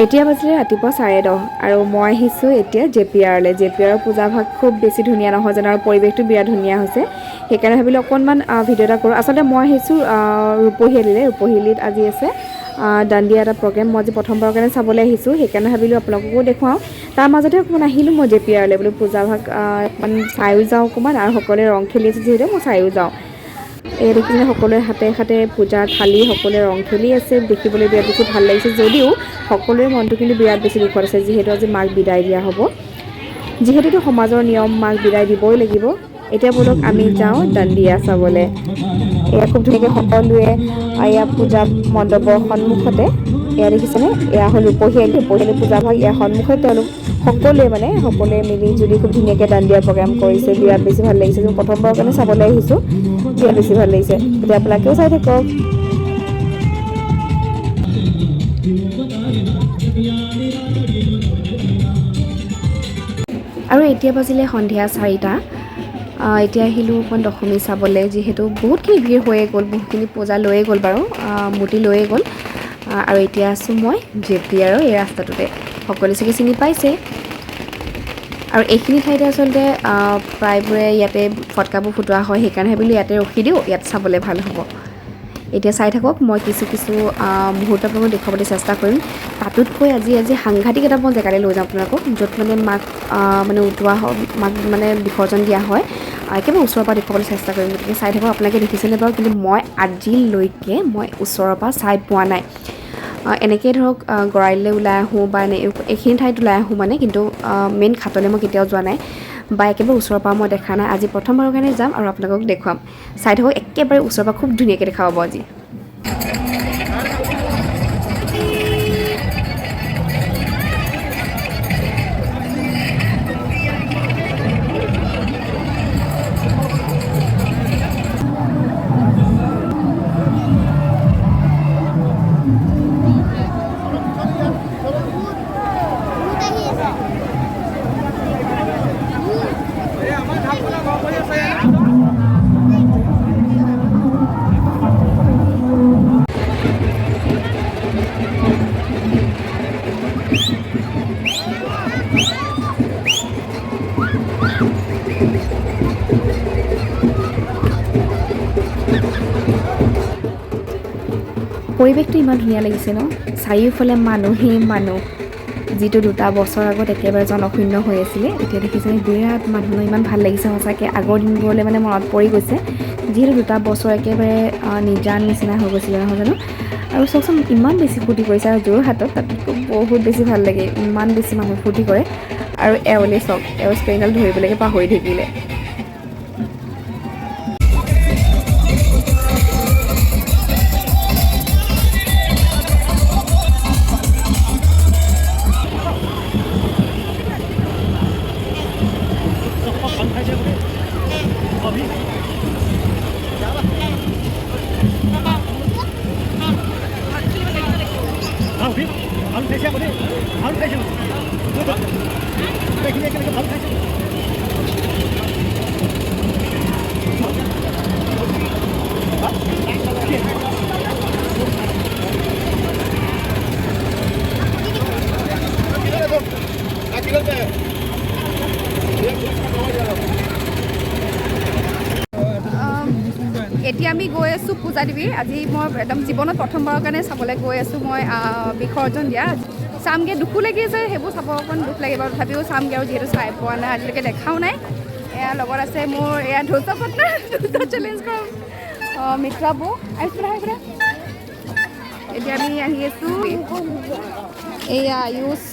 এতিয়া বাজিলে ৰাতিপুৱা 10:30 আৰু মই আহিছোঁ এতিয়া জেপিয়াৰলৈ। জেপিয়াৰৰ পূজাভাগ খুব বেছি ধুনীয়া নহয় জানো, আৰু পৰিৱেশটো বিৰাট ধুনীয়া হৈছে। সেইকাৰণে ভাবিলোঁ অকণমান ভিডিঅ' এটা কৰোঁ। আচলতে মই আহিছোঁ ৰূপহীলৈ। ৰূপহীত আজি আছে dandiya এটা প্ৰগ্ৰেম। মই আজি প্ৰথমবাৰৰ কাৰণে চাবলৈ আহিছোঁ, সেইকাৰণে ভাবিলোঁ আপোনালোককো দেখুৱাওঁ। তাৰ মাজতে অকণমান আহিলোঁ মই জেপিয়াৰলৈ, বোলো পূজাভাগ অকণমান চায়ো যাওঁ অকণমান, আৰু সকলোৱে ৰং খেলি আছে যিহেতু মই চায়ো যাওঁ। এই দেখিলে সকলোৱে হাতে হাতে পূজাৰ থালি, সকলোৱে ৰং খেলি আছে, দেখিবলৈ বিৰাট বেছি ভাল লাগিছে। যদিও সকলোৰে মনটো কিন্তু বিৰাট বেছি দুখত আছে, যিহেতু আজি মাক বিদায় দিয়া হ'ব। যিহেতুটো সমাজৰ নিয়ম, মাক বিদায় দিবই লাগিব। এতিয়া বলক আমি যাওঁ dandiya চাবলৈ। এয়া খুব ধুনীয়াকৈ সকলোৱে এয়া পূজা মণ্ডপৰ সন্মুখতে, এয়া দেখিছেনে, এয়া হ'ল ৰূপহী পূজাভাগ। ইয়াৰ সন্মুখতে তেওঁলোক সকলোৱে মিলি জুলি খুব ধুনীয়াকৈ dandiya প্ৰগ্ৰাম কৰিছে। বিৰাট বেছি ভাল লাগিছে। মই প্ৰথমবাৰৰ কাৰণে চাবলৈ আহিছোঁ, বিৰাট বেছি ভাল লাগিছে। এতিয়া আপোনালোকেও চাই থাকক। আৰু এতিয়া বাজিলে সন্ধিয়া 4টা। এতিয়া আহিলোঁ অকণ দশমী চাবলৈ, যিহেতু বহুতখিনি ভিৰ হৈয়ে গ'ল, বহুতখিনি পূজা লৈয়ে গ'ল বাৰু, মূৰ্তি লৈয়ে গ'ল। আৰু এতিয়া আছোঁ মই জেপিয়াৰৰ এই ৰাস্তাটোতে। সকলোৱে চাগে চিনি পাইছে। আৰু এইখিনি ঠাইতে আচলতে প্ৰায়বোৰে ইয়াতে ফটকাবোৰ ফুটোৱা হয়, সেইকাৰণে ভাবিলোঁ ইয়াতে ৰখি দিওঁ, ইয়াত চাবলৈ ভাল হ'ব। এতিয়া চাই থাকক, মই কিছু মুহূৰ্ত আপোনালোকক দেখুৱাবলৈ চেষ্টা কৰিম। তাতোতকৈ আজি সাংঘাতিক এটা মই জেগালৈ লৈ যাওঁ আপোনালোকক, য'ত মাক উটোৱা হয়, মাক বিসৰ্জন দিয়া হয়। একেবাৰে ওচৰৰ পৰা দেখুৱাবলৈ চেষ্টা কৰিম। গতিকে চাই থাকক। আপোনালোকে দেখিছেনে বাৰু, কিন্তু মই আজিলৈকে ওচৰৰ পৰা চাই পোৱা নাই। এনেকৈ ধৰক গৰাইলৈ ওলাই আহোঁ বা এইখিনি ঠাইত ওলাই আহোঁ কিন্তু মেইন ঘাটলৈ মই কেতিয়াও যোৱা নাই, বা একেবাৰে ওচৰৰ পৰা মই দেখা নাই। আজি প্ৰথমবাৰৰ কাৰণে যাম আৰু আপোনালোকক দেখুৱাম। চাই থাকক, একেবাৰে ওচৰৰ পৰা খুব ধুনীয়াকৈ দেখা পাব আজি। পৰিৱেশটো ইমান ধুনীয়া লাগিছে ন, চাৰিওফালে মানুহেই মানুহ। যিটো 2টা বছৰ আগত একেবাৰে জনশূন্য হৈ আছিলে, এতিয়া দেখিছেনে বিৰাট মানুহ। ইমান ভাল লাগিছে সঁচাকৈ, আগৰ দিনবোৰলৈ মনত পৰি গৈছে। যিহেতু 2টা বছৰ একেবাৰে নিজান নিচিনা হৈ গৈছিলে নহয় জানো। আৰু চাওকচোন ইমান বেছি ফূৰ্তি কৰিছে, আৰু যোৰহাটত তাতকৈ বহুত বেছি ভাল লাগে, ইমান বেছি মানুহ ফূৰ্তি কৰে। আৰু এওঁলে চাওক, স্পেইনডাল ধৰিবলৈকে পাহৰি থাকিলে। এতিয়া আমি গৈ আছোঁ পূজা দেৱীৰ। আজি মই একদম জীৱনত প্ৰথমবাৰৰ কাৰণে চাবলৈ গৈ আছোঁ মই বিসৰ্জন দিয়া। চামগৈ, দুখো লাগি আছে, সেইবোৰ চাব অকণ দুখ লাগে বাৰু, তথাপিও চামগৈ আৰু, যিহেতু চাই পোৱা নাই আজিলৈকে, দেখাও নাই। এয়া লগত আছে মোৰ এয়া ধ্বজা পাটনাৰ, চেলেঞ্জ কৰা মিত্ৰাবু আহিছিলে। এতিয়া আমি আহি আছোঁ এয়া আয়ুষ।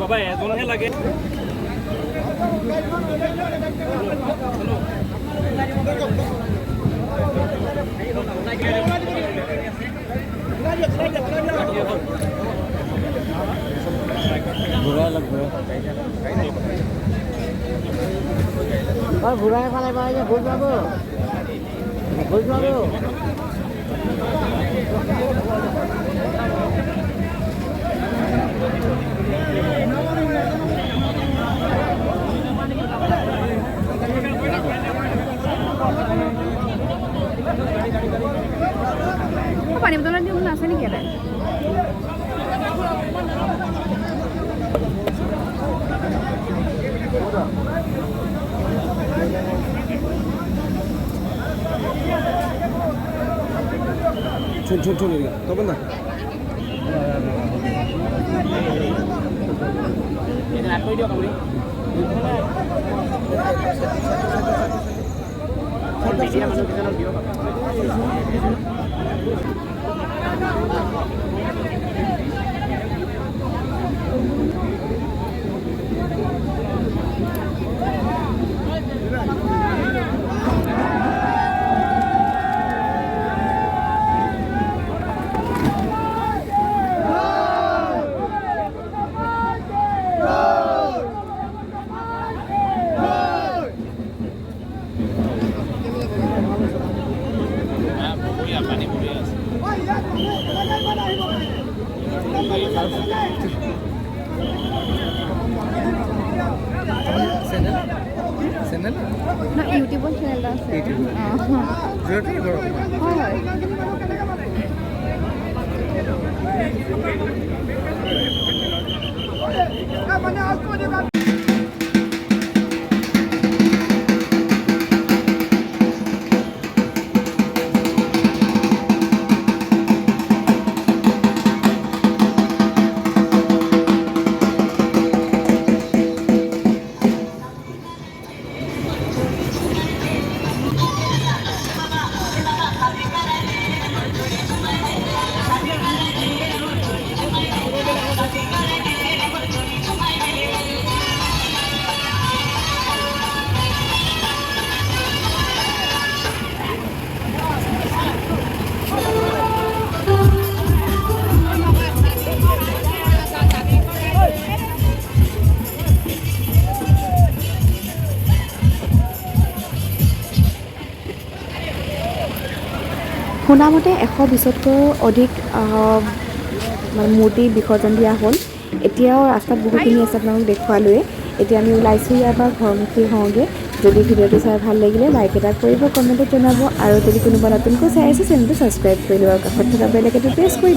বাবা এজনহে লাগে ঘূৰাই ফালে পাই ভোজ পাব ভোজ পাব পানী বটলৰ দিম আছে নেকি এটা 촌 떠본다. না ইউটিউবৰ চেনেল এটা আছে হয় শুনামতে 120তকৈও অধিক মানে মূৰ্তি বিসৰ্জন দিয়া হ'ল। এতিয়াও ৰাস্তাত বহুখিনি আছে, আপোনালোক দেখুৱালোৱে। এতিয়া আমি ওলাইছোঁ ইয়াৰ পৰা ঘৰমুখী হওঁগৈ। যদি ভিডিঅ'টো চাই ভাল লাগিলে লাইক এটা কৰিব, কমেণ্টত জনাব, আৰু যদি কোনোবা নতুনকৈ চাই আছে চেনেলটো ছাবস্ক্ৰাইব কৰি ল'ব, কাষত থকা বেল আইকনটো প্ৰেছ কৰি